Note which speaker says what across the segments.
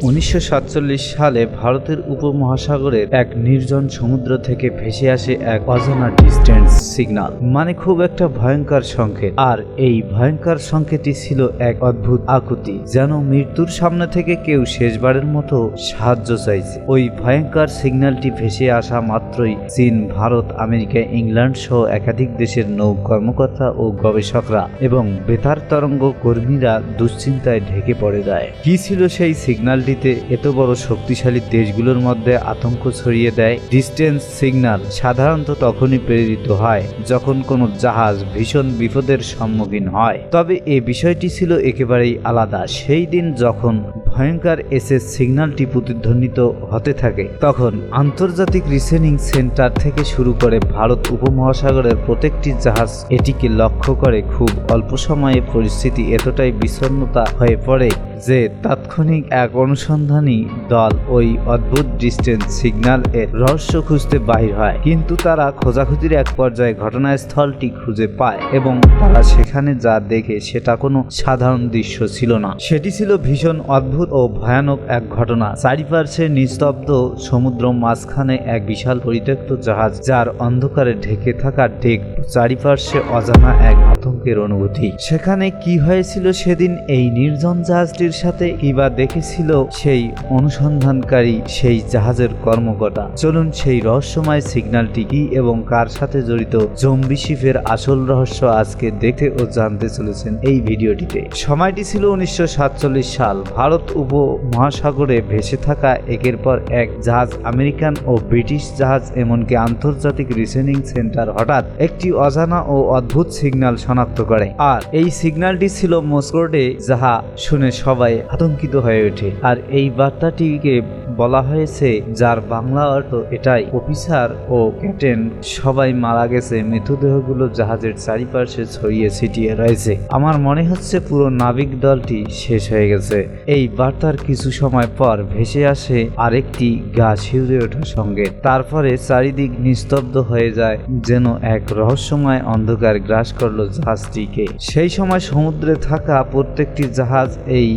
Speaker 1: 1947 সালে ভারতের উপমহাসাগরের এক নির্জন সমুদ্র থেকে ভেসে আসে এক অজানা ডিস্টেন্স সিগন্যাল, মানে খুব একটা ভয়ঙ্কর সংকেত। আর এই ভয়ঙ্কর সংকেতটি ছিল এক অদ্ভুত আকুতি, যেন মৃত্যুর সামনে থেকে কেউ শেষবারের মতো সাহায্য চাইছে। ওই ভয়ঙ্কর সিগন্যালটি ভেসে আসা মাত্রই চীন, ভারত, আমেরিকা, ইংল্যান্ড সহ একাধিক দেশের নৌ কর্মকর্তা ও গবেষকরা এবং বেতার তরঙ্গ কর্মীরা দুশ্চিন্তায় ঢেকে পড়ে যায়। কি ছিল সেই সিগন্যালটিতে এত বড় শক্তিশালী দেশগুলোর মধ্যে আতঙ্ক ছড়িয়ে দেয়? ডিস্টেন্স সিগন্যাল সাধারণত তখনই প্রেরিত হয় যখন কোনো জাহাজ ভীষণ বিপদের সম্মুখীন হয়, তবে এই বিষয়টি ছিল একেবারেই আলাদা। সেই দিন যখন ভয়ঙ্কর এসএস সিগন্যালটি প্রতিধ্বনিত হতে থাকে, তখন আন্তর্জাতিক রিসেনিং সেন্টার থেকে শুরু করে ভারত উপমহাসাগরের প্রত্যেকটি জাহাজ এটিকে লক্ষ্য করে। খুব অল্প সময়ে পরিস্থিতি এতটাই বিষণ্ণতা হয়ে পড়ে যে তাৎক্ষণিক এক অনুসন্ধানী দল ওই অদ্ভুত ডিস্টেন্স সিগন্যাল এর রহস্য খুঁজতে বাহির হয়। কিন্তু তারা খোঁজাখুঁজির এক পর্যায়ে ঘটনাস্থলটি খুঁজে পায় এবং তারা সেখানে যা দেখে সেটা কোনো সাধারণ দৃশ্য ছিল না। সেটি ছিল ভীষণ অদ্ভুত ও ভয়ানক এক ঘটনা। চারিপাশে নিস্তব্ধ সমুদ্র, মাঝখানে এক বিশাল পরিত্যক্ত জাহাজ, যার অন্ধকারে ঢেকে থাকা ডেক, চারিপাশে অজানা এক আতঙ্কের অনুভূতি। সেখানে কি হয়েছিল সেদিন এই নির্জন জাহাজটির সাথে? কিবা দেখেছিল সেই অনুসন্ধানকারী, সেই জাহাজের কর্মকর্তা? চলুন সেই রহস্যময় সিগন্যালটি কি এবং কার সাথে জড়িত জম্বি শিপের আসল রহস্য আজকে দেখতে ও জানতে চলেছেন এই ভিডিওটিতে। সময়টি ছিল 1947 সাল। ভারত উপমহাসাগরে ভেসে থাকা একের পর এক জাহাজ, আমেরিকান ও ব্রিটিশ জাহাজ, এমনকি আন্তর্জাতিক রিসেনিং সেন্টার হঠাৎ একটি অজানা ও অদ্ভুত সিগন্যাল শনাক্ত করে। আর এই সিগন্যালটি ছিল মোসকোডে, যাহা শুনে সবাই আতঙ্কিত হয়ে ওঠে। আর এই বার্তাটিকে বলা হয়েছে, যার বাংলা অর্থ এটাই: অফিসার ও ক্যাপ্টেন সবাই মারা গেছে, মৃতদেহগুলো জাহাজের চারিপাশে ছড়িয়ে ছিটিয়ে রয়েছে। আমার মনে হচ্ছে পুরো নাবিক দলটি শেষ হয়ে গেছে। এই বার্তার কিছু সময় পর ভেসে আসে আরেকটি গা শিউরে ওঠা সংকেত। তারপরে চারিদিক নিস্তব্ধ হয়ে যায়, যেন এক রহস্যময় অন্ধকার গ্রাস করলো জাহাজটিকে। সেই সময় সমুদ্রে থাকা প্রত্যেকটি জাহাজ এই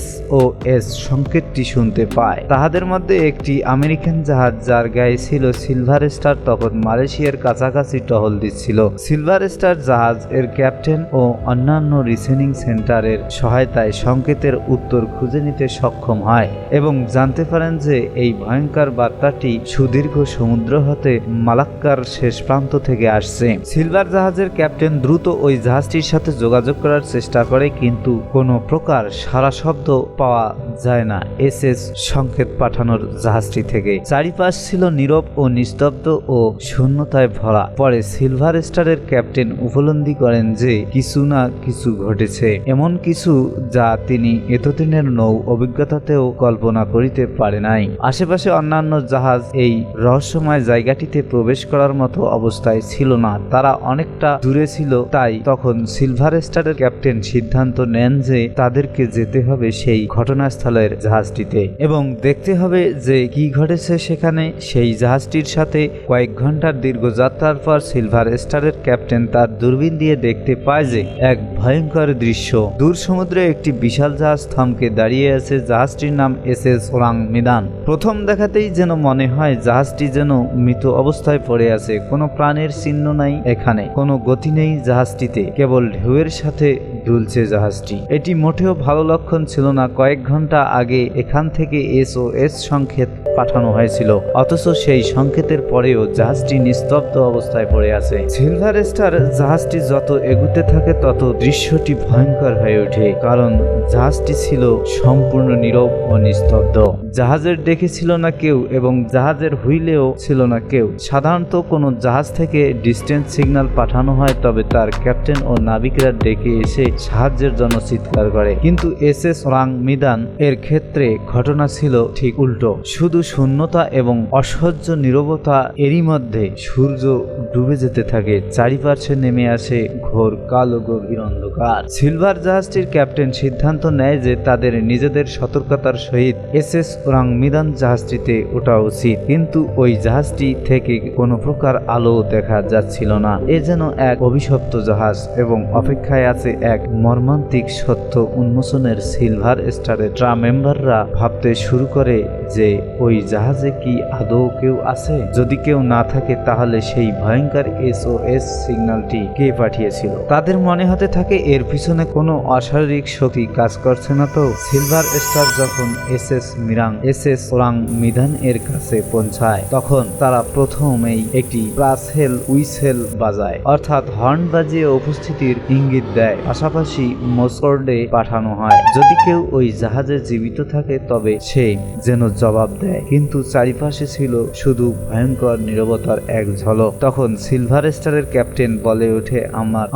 Speaker 1: SOS সংকেতটি শুনতে পায়। তাহাদের মধ্যে একটি আমেরিকান জাহাজ, যার গায়ে ছিল সিলভার স্টার, তখন মালয়েশিয়ার কাছাকাছি টহল দিচ্ছিল। সিলভার স্টার জাহাজ এর ক্যাপ্টেন ও অন্যান্য রিসেনিং সেন্টারের সহায়তায় সংকেতের উত্তর খুঁজে নিতে সক্ষম হয় এবং জানতে পারেন যে এই ভয়ঙ্কর বার্তাটি সুদীর্ঘ সমুদ্র হতে মালাক্কার শেষ প্রান্ত থেকে আসছে। সিলভার জাহাজের ক্যাপ্টেন দ্রুত ওই জাহাজটির সাথে যোগাযোগ করার চেষ্টা করে, কিন্তু কোনো প্রকার সারা শব্দ পাওয়া যায় না SS সংকেত পাঠানোর জাহাজটি থেকে। চারিপাশ ছিল নীরব ও নিস্তব্ধ ও শূন্যতায় ভরা। পরে সিলভার স্টারের ক্যাপ্টেন উপলব্ধি করেন যে কিছু না কিছু ঘটেছে, এমন কিছু যা তিনি এতদিনের নৌ অভিজ্ঞতাতেও কল্পনা করিতে পারে নাই। আশেপাশে অন্যান্য জাহাজ এই রহস্যময় জায়গাটিতে প্রবেশ করার মতো অবস্থায় ছিল না, তারা অনেকটা দূরে ছিল। তাই তখন সিলভার স্টারের ক্যাপ্টেন সিদ্ধান্ত নেন যে তাদেরকে যেতে হবে সেই ঘটনাস্থলের জাহাজটিতে এবং দেখতে হবে যে কি ঘটেছে সেখানে। সেই জাহাজটির সাথে কয়েক ঘন্টার দীর্ঘ যাত্রার পর সিলভার স্টারের ক্যাপ্টেন তার দূরবীন দিয়ে দেখতে পায় যে এক ভয়ঙ্কর দৃশ্য। দূর সমুদ্রে একটি বিশাল জাহাজ থমকে দাঁড়িয়ে আছে। জাহাজটির নাম SS ওরাং মিদান। প্রথম দেখাতেই যেন মনে হয় জাহাজটি যেন মৃত অবস্থায় পড়ে আছে। কোনো প্রাণের চিহ্ন নাই এখানে, কোনো গতি নেই জাহাজটিতে, কেবল ঢেউয়ের সাথে দুলছে জাহাজটি। এটি মোটেও ভালো লক্ষণ ছিল না। কয়েক ঘন্টা আগে এখান থেকে SOS সংকেত পাঠানো হয়েছিল, অথচ সেই সংকেতের পরেও জাহাজটি নিস্তব্ধ অবস্থায় পড়ে আছে। সিলভার স্টার জাহাজটি যত এগুতে থাকে তত দৃশ্যটি ভয়ঙ্কর হয়ে ওঠে, কারণ জাহাজটি ছিল সম্পূর্ণ নীরব ও নিস্তব্ধ। জাহাজের ডেকে ছিল না কেউ এবং জাহাজের হুইলেও ছিল না কেউ। সাধারণত কোনো জাহাজ থেকে ডিস্টেন্স সিগন্যাল পাঠানো হয়, তবে তার ক্যাপ্টেন ও নাবিকরা ডেকে এসে সাহায্যের জন্য চিৎকার করে, কিন্তু SS ওরাং মিদান এর ক্ষেত্রে ঘটনা ছিল ঠিক উল্টো। শুধু শূন্যতা এবং অসহ্য নীরবতা। এরই মধ্যে সূর্য ডুবে যেতে থাকে, চারিপাশে নেমে আসে ঘোর কালো গভীর অন্ধকার। সিলভার জাহাজটির ক্যাপ্টেন সিদ্ধান্ত নেয় যে তাদের নিজেদের সতর্কতার সহিত SS ওরাং মিদান জাহাজটিতে ওঠা উচিত, কিন্তু ওই জাহাজটি থেকে কোনো প্রকার আলো দেখা যাচ্ছিল না। এ যেন এক অভিশপ্ত জাহাজ এবং অপেক্ষায় আছে এক এক মর্মান্তিক সত্য উন্মোচনের সিলভার স্টারের মেম্বাররা ভাবতে শুরু করে যে ওই জাহাজে কি আদৌ কেউ আছে। যদি কেউ না থাকে তাহলে সেই ভয়ঙ্কর SOS সিগন্যালটি কে পাঠিয়েছিল। তাদের মনে হতে থাকে এর পিছনে কোনো অশারীরিক শক্তি কাজ করছে না তো। সিলভার স্টার যখন SS ওরাং মিদান এর কাছে পৌঁছায় তখন তারা প্রথমেই একটি প্রাসহেল উইসেল বাজায়, অর্থাৎ হর্ন বাজিয়ে উপস্থিতির ইঙ্গিত দেয়। পাশাপাশি মোসকর্ডে পাঠানো হয় যদি কেউ ওই জাহাজে জীবিত থাকে তবে সে যেন জবাব দেয়। কিন্তু চারিপাশে ছিল শুধু ভয়ঙ্কর নীরবতার এক ঝলক। তখন সিলভার স্টারের ক্যাপ্টেন বলে ওঠে,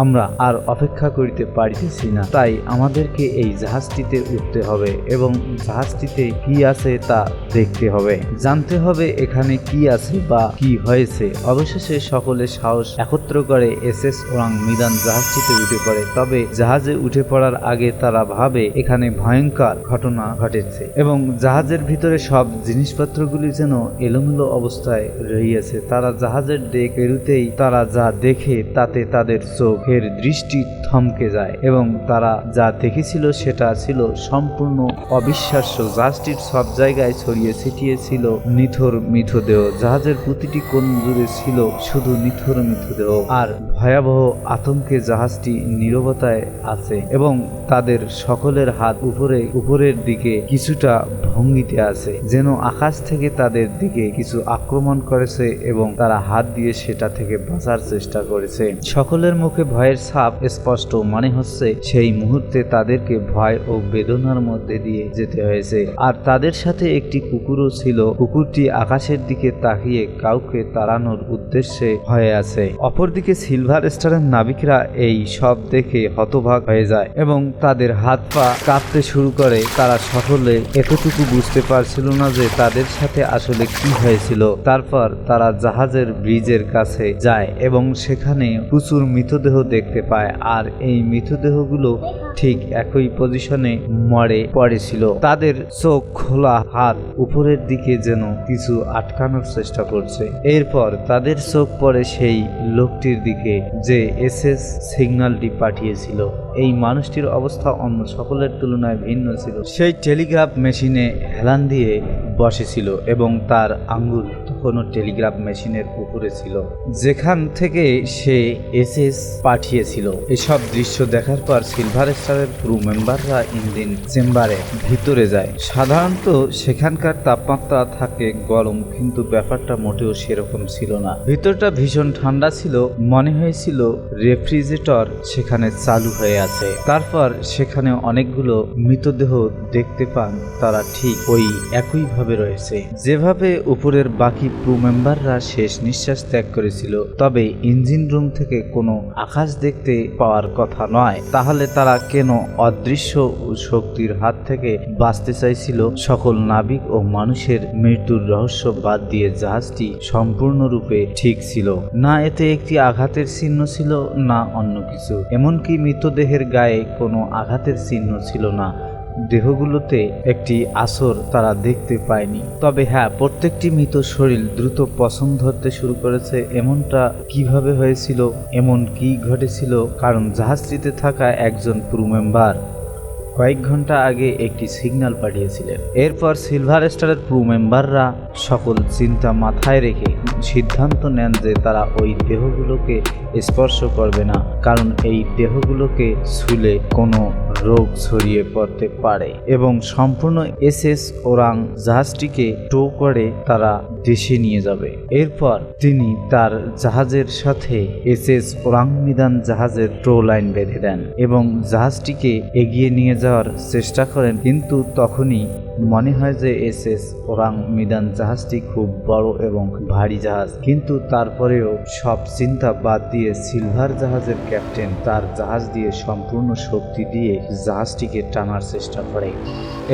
Speaker 1: আমরা আর অপেক্ষা করিতে পারিতেছি না, তাই আমাদেরকে এই জাহাজটিতে উঠতে হবে এবং জাহাজটিতে কি আছে তা দেখতে হবে, জানতে হবে এখানে কি আছে বা কি হয়েছে। অবশেষে সকলে সাহস একত্র করে SS ওরাং মিদান জাহাজটিতে উঠে পড়ে। তবে জাহাজে উঠে পড়ার আগে তারা ভাবে এখানে ভয়ঙ্কর ঘটনা ঘটেছে এবং জাহাজের ভিতরে সব জিনিসপত্রগুলি যেন এলোমেলো অবস্থায় রহিয়াছে। তারা জাহাজের ডেক পেরুতেই তারা যা দেখে তাতে তাদের চোখের দৃষ্টি থমকে যায় এবং তারা যা দেখেছিল সেটা ছিল সম্পূর্ণ অবিশ্বাস্য। জাহাজটির সব জায়গায় ছড়িয়ে ছিটিয়ে ছিল নিথর মৃতদেহ। জাহাজের প্রতিটি কোণ জুড়ে ছিল শুধু নিথর মৃতদেহ আর ভয়াবহ আতঙ্কে জাহাজটি নীরবতায় আছে এবং তাদের সকলের হাত উপরের দিকে কিছুটা ভঙ্গিতে আছে, যেন আকাশ থেকে তাদের দিকে কিছু আক্রমণ করেছে এবং তারা হাত দিয়ে সেটা থেকে বাঁচার চেষ্টা করেছে। সকলের মুখে ভয়ের ছাপ স্পষ্ট, মানে হচ্ছে সেই মুহূর্তে তাদেরকে ভয় ও বেদনার মধ্যে দিয়ে যেতে হয়েছে। আর তাদের সাথে একটি কুকুরও ছিল। কুকুরটি আকাশের দিকে তাকিয়ে কাউকে তাড়ানোর উদ্দেশ্যে হয়ে আছে। অপরদিকে সিলভার স্টারের নাবিকরা এই সব দেখে হতবাক হয়ে যায় এবং তাদের হাত পা কাঁপতে শুরু করে। তারা সকলে এতটুকু বুঝতে পারছিল না যে তাদের সাথে আসলে কি হয়েছিল। তারপর তারা জাহাজের ব্রিজের কাছে যায় এবং সেখানে প্রচুর মৃতদেহ দেখতে পায় আর এই মৃতদেহগুলো ঠিক একই পজিশনে মরে পড়েছিল। তাদের চোখ খোলা, হাত উপরের দিকে যেন কিছু আটকানোর চেষ্টা করছে। এরপর তাদের চোখ পড়ে সেই লোকটির দিকে যে SS সিগন্যালটি পাঠিয়েছিল। এই মানুষটির অবস্থা অন্য সকলের তুলনায় ভিন্ন ছিল। সেই টেলিগ্রাফ মেশিনে হেলান দিয়ে বসেছিল এবং তার আঙ্গুল তখনও টেলিগ্রাফ মেশিনের উপরে ছিল যেখান থেকে সে SS পাঠিয়েছিল। এসব দৃশ্য দেখার পর সিলভার স্টারের ক্রু মেম্বাররা ইঞ্জিন চেম্বারে ভিতরে যায়। সাধারণত সেখানকার তাপমাত্রা থাকে গরম, কিন্তু ব্যাপারটা মোটেও সেরকম ছিল না। ভিতরটা ভীষণ ঠান্ডা ছিল, মনে হয়েছিল রেফ্রিজারেটর সেখানে চালু হয়ে আছে। তারপর সেখানে অনেকগুলো মৃতদেহ দেখতে পান, তারা ঠিক ওই একইভাবে রয়েছে যেভাবে উপরের বাকি ক্রু মেম্বাররা শেষ নিঃশ্বাস ত্যাগ করেছিল। তবে ইঞ্জিন রুম থেকে কোনো আকাশ দেখতে পাওয়ার কথা নয়, তাহলে তারা কেন অদৃশ্য শক্তির হাত থেকে বাঁচতে চাইছিল? সকল নাবিক ও মানুষের মৃত্যুর রহস্য বাদ দিয়ে জাহাজটি সম্পূর্ণরূপে ঠিক ছিল না। এতে একটি আঘাতের চিহ্ন ছিল না অন্য কিছু। এমনকি মৃতদেহের গায়ে কোনো আঘাতের চিহ্ন ছিল না। দেহগুলোতে একটি আঁচড় তারা দেখতে পায়নি। তবে হ্যাঁ, প্রত্যেকটি মৃত শরীর দ্রুত পছন্দ ধরতে শুরু করেছে। এমনটা কিভাবে হয়েছিল? এমন কি ঘটেছিল? কারণ জাহাজটিতে থাকা একজন ক্রু মেম্বার কয়েক ঘন্টা আগে একটি সিগন্যাল পাঠিয়েছিলেন। এরপর সিলভার স্টারের ক্রু মেম্বাররা সকল চিন্তা মাথায় রেখে সিদ্ধান্ত নেন যে তারা ওই দেহগুলোকে স্পর্শ করবে না, কারণ এই দেহগুলোকে ছুলে কোনো রোগ ছড়িয়ে পড়তে পারে এবং সম্পূর্ণ SS ওরাং জাহাজটিকে টো করে তারা দেশে নিয়ে যাবে। এরপর তিনি তার জাহাজের সাথে SS ওরাং মিদান জাহাজের টো লাইন বেঁধে দেন এবং জাহাজটিকে এগিয়ে নিয়ে যাওয়ার চেষ্টা করেন। কিন্তু তখনই মনে হয় যে SS ওরাং মিদান জাহাজটি খুব বড় এবং ভারী জাহাজ, কিন্তু তারপরেও সব চিন্তা বাদ দিয়ে সিলভার জাহাজের ক্যাপ্টেন তার জাহাজ দিয়ে সম্পূর্ণ শক্তি দিয়ে জাহাজটিকে টানার চেষ্টা করে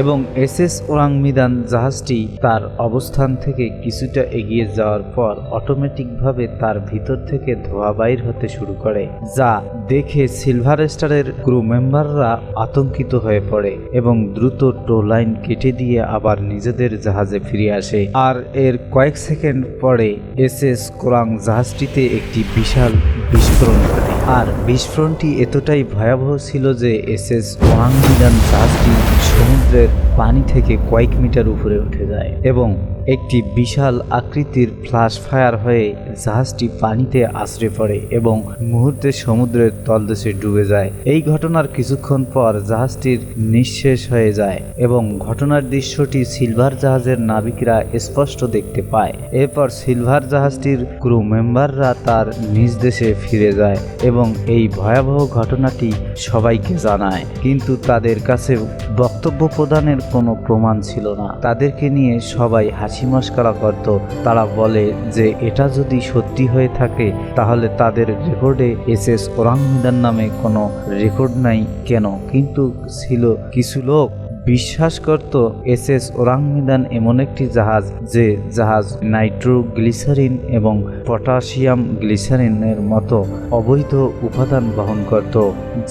Speaker 1: এবং SS ওরাং মিদান জাহাজটি তার অবস্থান থেকে কিছুটা এগিয়ে যাওয়ার পর অটোমেটিকভাবে তার ভিতর থেকে ধোঁয়া বাইর হতে শুরু করে, যা দেখে সিলভার স্টারের ক্রু মেম্বাররা আতঙ্কিত হয়ে পড়ে এবং দ্রুত টো লাইন কেটে দিয়ে আবার নিজেদের জাহাজে ফিরে আসে। আর এর কয়েক সেকেন্ড পরে SS ওরাং জাহাজটিতে একটি বিশাল বিস্ফোরণ ঘটে আর বিস্ফোরণটি এতটাই ভয়াবহ ছিল যে এসএস ওয়াংমিদান জাহাজটি সমুদ্রের পানি থেকে কয়েক মিটার উপরে উঠে যায় এবং একটি বিশাল আকৃতির ফ্ল্যাশ ফায়ার হয়ে জাহাজটি পানিতে আছড়ে পড়ে এবং মুহূর্তে সমুদ্রের তলদেশে ডুবে যায়। এই ঘটনার কিছুক্ষণ পর জাহাজটির নিঃশেষ হয়ে যায় এবং ঘটনার দৃশ্যটি সিলভার জাহাজের নাবিকরা স্পষ্ট দেখতে পায়। এরপর সিলভার জাহাজটির ক্রু মেম্বাররা তার নিজ দেশে ফিরে যায় এবং এই ভয়াবহ ঘটনাটি সবাইকে জানায়, কিন্তু তাদের কাছে বক্তব্য প্রদানের কোনো প্রমাণ ছিল না। তাদেরকে নিয়ে সবাই হাসি মশকরা করত। তারা বলে যে এটা যদি সত্যি হয়ে থাকে তাহলে তাদের রেকর্ডে এসএস ওরাংমিদান নামে কোনো রেকর্ড নাই কেন, কিন্তু ছিল কিছু লোক বিশ্বাস করত এসএস ওরাংমিদান এমন একটি জাহাজ যে জাহাজ নাইট্রোগ্লিসারিন এবং পটাশিয়াম গ্লিসারিনের মতো অবৈধ উপাদান বহন করত,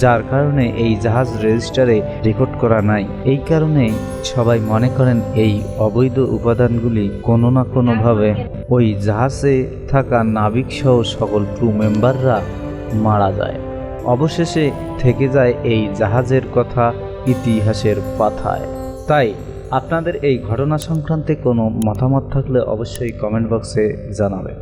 Speaker 1: যার কারণে এই জাহাজ রেজিস্টারে রেকর্ড করা নাই। এই কারণে সবাই মনে করেন এই অবৈধ উপাদানগুলি কোনো না কোনোভাবে ওই জাহাজে থাকা নাবিক সহ সকল ক্রু মেম্বাররা মারা যায়। অবশেষে থেকে যায় এই জাহাজের কথা ইতিহাসের পাতায়। তাই আপনাদের এই ঘটনা সংক্রান্তে কোনো মতামত থাকলে অবশ্যই কমেন্ট বক্সে জানাবেন।